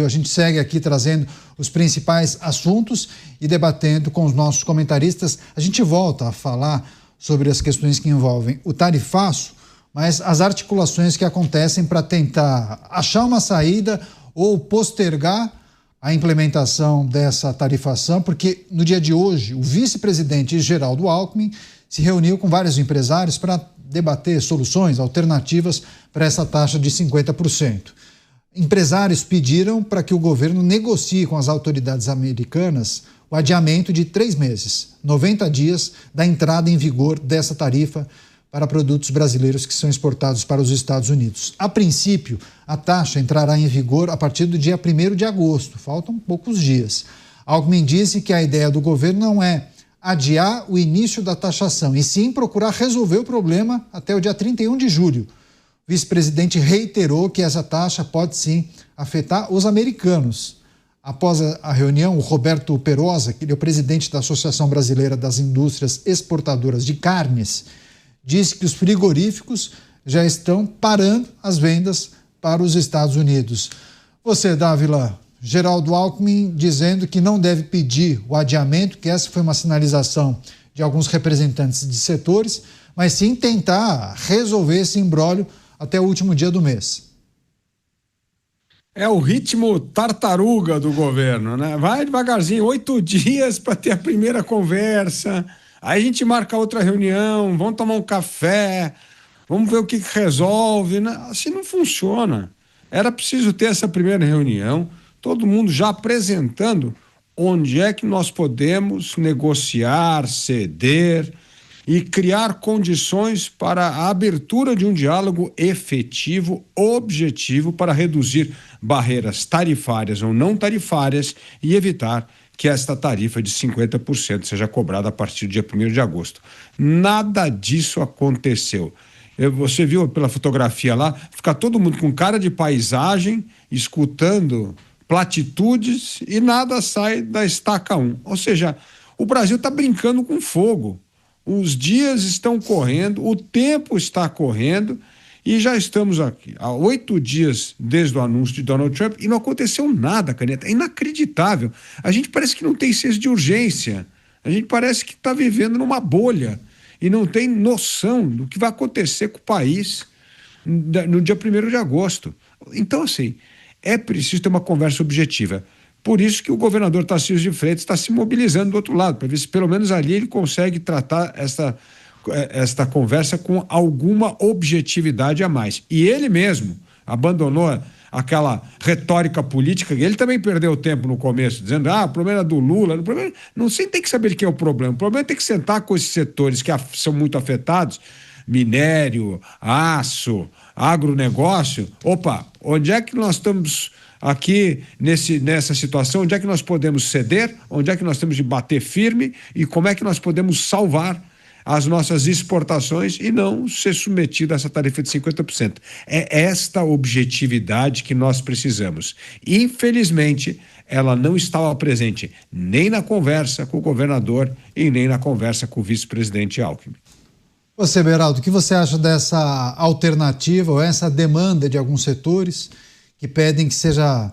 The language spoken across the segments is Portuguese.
A gente segue aqui trazendo os principais assuntos e debatendo com os nossos comentaristas. A gente volta a falar sobre as questões que envolvem o tarifaço, mas as articulações que acontecem para tentar achar uma saída ou postergar a implementação dessa tarifação, porque no dia de hoje o vice-presidente Geraldo Alckmin se reuniu com vários empresários para debater soluções alternativas para essa taxa de 50%. Empresários pediram para que o governo negocie com as autoridades americanas o adiamento de 3 meses, 90 dias da entrada em vigor dessa tarifa para produtos brasileiros que são exportados para os Estados Unidos. A princípio, a taxa entrará em vigor a partir do dia 1º de agosto, faltam poucos dias. Alckmin disse que a ideia do governo não é adiar o início da taxação, e sim procurar resolver o problema até o dia 31 de julho. O vice-presidente reiterou que essa taxa pode sim afetar os americanos. Após a reunião, o Roberto Perosa, que é o presidente da Associação Brasileira das Indústrias Exportadoras de Carnes, disse que os frigoríficos já estão parando as vendas para os Estados Unidos. Você, Dávila, Geraldo Alckmin dizendo que não deve pedir o adiamento, que essa foi uma sinalização de alguns representantes de setores, mas sim tentar resolver esse imbróglio até o último dia do mês. É o ritmo tartaruga do governo, né? Vai devagarzinho, 8 dias para ter a primeira conversa, aí a gente marca outra reunião, vamos tomar um café, vamos ver o que resolve, né? Assim não funciona. Era preciso ter essa primeira reunião, todo mundo já apresentando onde é que nós podemos negociar, ceder e criar condições para a abertura de um diálogo efetivo, objetivo, para reduzir barreiras tarifárias ou não tarifárias e evitar que esta tarifa de 50% seja cobrada a partir do dia 1º de agosto. Nada disso aconteceu. Você viu pela fotografia lá, fica todo mundo com cara de paisagem, escutando platitudes e nada sai da estaca 1. Ou seja, o Brasil está brincando com fogo. Os dias estão correndo, o tempo está correndo e já estamos aqui há 8 dias desde o anúncio de Donald Trump e não aconteceu nada, Caneta. É inacreditável. A gente parece que não tem senso de urgência. A gente parece que está vivendo numa bolha e não tem noção do que vai acontecer com o país no dia 1º de agosto. Então, assim, é preciso ter uma conversa objetiva. Por isso que o governador Tarcísio de Freitas está se mobilizando do outro lado, para ver se pelo menos ali ele consegue tratar esta conversa com alguma objetividade a mais. E ele mesmo abandonou aquela retórica política, ele também perdeu tempo no começo, dizendo, o problema é do Lula. Não sei, tem que saber de quem é o problema. O problema é ter que sentar com esses setores que são muito afetados, minério, aço, agronegócio. Opa, onde é que nós estamos aqui nessa situação? Onde é que nós podemos ceder? Onde é que nós temos de bater firme? E como é que nós podemos salvar as nossas exportações e não ser submetido a essa tarifa de 50%? É esta objetividade que nós precisamos. Infelizmente, ela não estava presente nem na conversa com o governador e nem na conversa com o vice-presidente Alckmin. Você, Beraldo, o que você acha dessa alternativa ou essa demanda de alguns setores que pedem que seja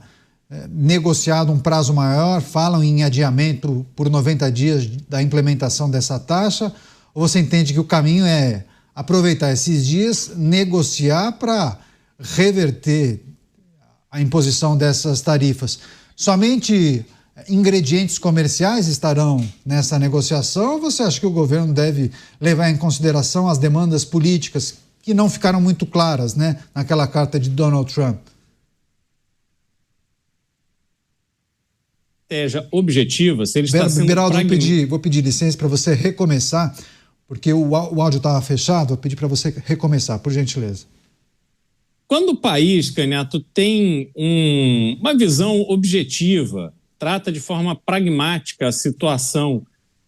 negociado um prazo maior, falam em adiamento por 90 dias da implementação dessa taxa, ou você entende que o caminho é aproveitar esses dias, negociar para reverter a imposição dessas tarifas? Somente ingredientes comerciais estarão nessa negociação, ou você acha que o governo deve levar em consideração as demandas políticas que não ficaram muito claras, né, naquela carta de Donald Trump? Estratégia objetiva, se ele está sendo Beraldo, vou pedir licença para você recomeçar, porque o áudio estava fechado, vou pedir para você recomeçar, por gentileza. Quando o país, Canhato, tem uma visão objetiva, trata de forma pragmática a situação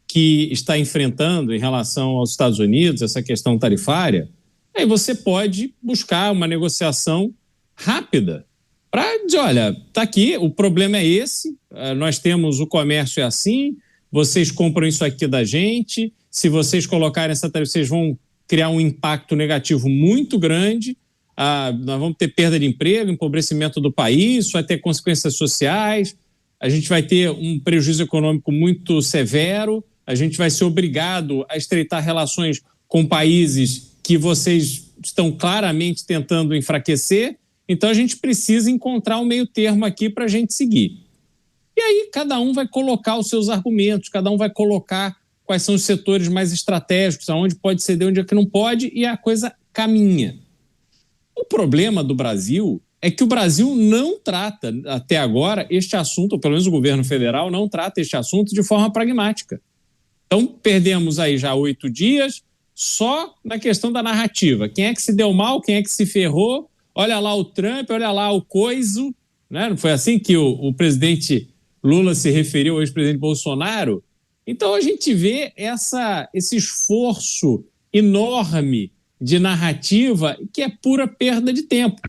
que está enfrentando em relação aos Estados Unidos, essa questão tarifária, aí você pode buscar uma negociação rápida para dizer, olha, está aqui, o problema é esse, nós temos o comércio é assim, vocês compram isso aqui da gente, se vocês colocarem essa tarifa, vocês vão criar um impacto negativo muito grande, nós vamos ter perda de emprego, empobrecimento do país, isso vai ter consequências sociais, a gente vai ter um prejuízo econômico muito severo, a gente vai ser obrigado a estreitar relações com países que vocês estão claramente tentando enfraquecer. Então a gente precisa encontrar um meio termo aqui para a gente seguir. E aí cada um vai colocar os seus argumentos, cada um vai colocar quais são os setores mais estratégicos, aonde pode ceder, onde é que não pode, e a coisa caminha. O problema do Brasil é que o Brasil não trata, até agora, este assunto, ou pelo menos o governo federal não trata este assunto de forma pragmática. Então, perdemos aí já 8 dias só na questão da narrativa. Quem é que se deu mal, quem é que se ferrou? Olha lá o Trump, olha lá o coiso. Né? Não foi assim que o presidente Lula se referiu ao ex-presidente Bolsonaro? Então, a gente vê esse esforço enorme de narrativa que é pura perda de tempo.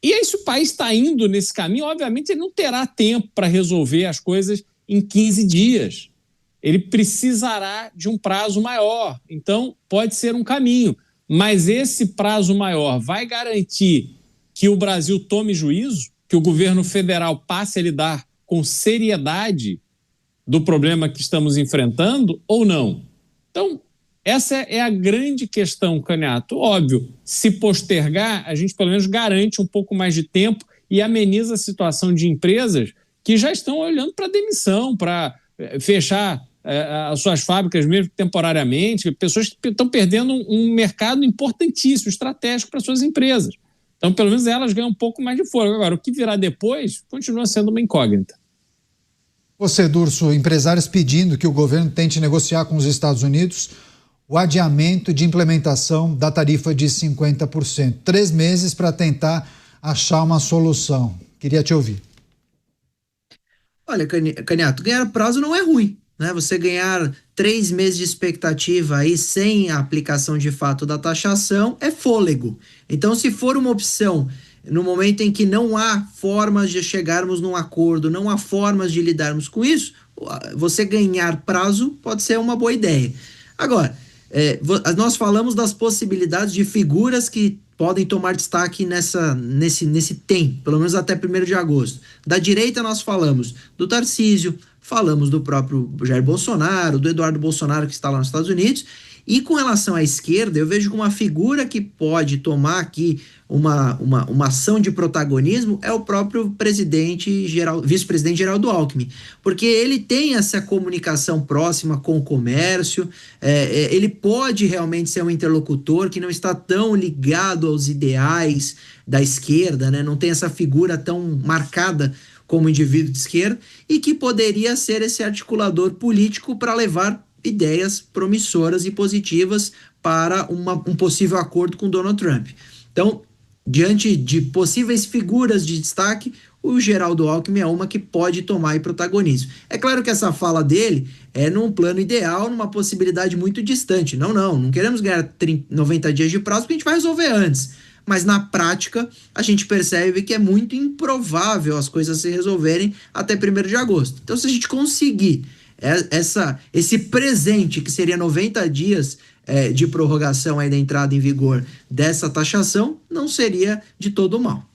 E aí, se o país está indo nesse caminho, obviamente ele não terá tempo para resolver as coisas em 15 dias. Ele precisará de um prazo maior. Então, pode ser um caminho. Mas esse prazo maior vai garantir que o Brasil tome juízo, que o governo federal passe a lidar com seriedade do problema que estamos enfrentando ou não? Então, essa é a grande questão, Caniato. Óbvio, se postergar, a gente pelo menos garante um pouco mais de tempo e ameniza a situação de empresas que já estão olhando para demissão, para fechar as suas fábricas mesmo temporariamente, pessoas que estão perdendo um mercado importantíssimo, estratégico para suas empresas. Então, pelo menos elas ganham um pouco mais de fôlego. Agora, o que virá depois continua sendo uma incógnita. Você, Durso, empresários pedindo que o governo tente negociar com os Estados Unidos o adiamento de implementação da tarifa de 50%. 3 meses para tentar achar uma solução. Queria te ouvir. Olha, Caniato, ganhar prazo não é ruim, né? Você ganhar 3 meses de expectativa aí sem a aplicação de fato da taxação é fôlego. Então, se for uma opção no momento em que não há formas de chegarmos num acordo, não há formas de lidarmos com isso, você ganhar prazo pode ser uma boa ideia. Agora, nós falamos das possibilidades de figuras que podem tomar destaque nesse tempo, pelo menos até 1º de agosto. Da direita nós falamos do Tarcísio, falamos do próprio Jair Bolsonaro, do Eduardo Bolsonaro que está lá nos Estados Unidos, e com relação à esquerda, eu vejo que uma figura que pode tomar aqui uma ação de protagonismo é o próprio vice-presidente Geraldo Alckmin, porque ele tem essa comunicação próxima com o comércio, ele pode realmente ser um interlocutor que não está tão ligado aos ideais da esquerda, né? Não tem essa figura tão marcada como indivíduo de esquerda, e que poderia ser esse articulador político para levar ideias promissoras e positivas para um possível acordo com Donald Trump. Então, diante de possíveis figuras de destaque, o Geraldo Alckmin é uma que pode tomar protagonismo. É claro que essa fala dele é num plano ideal, numa possibilidade muito distante. Não queremos ganhar 90 dias de prazo porque a gente vai resolver antes. Mas na prática, a gente percebe que é muito improvável as coisas se resolverem até 1º de agosto. Então, se a gente conseguir esse presente, que seria 90 dias de prorrogação aí da entrada em vigor dessa taxação, não seria de todo mal.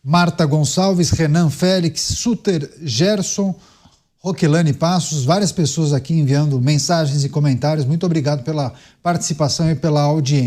Marta Gonçalves, Renan Félix, Suter, Gerson, Roquilane Passos, várias pessoas aqui enviando mensagens e comentários. Muito obrigado pela participação e pela audiência.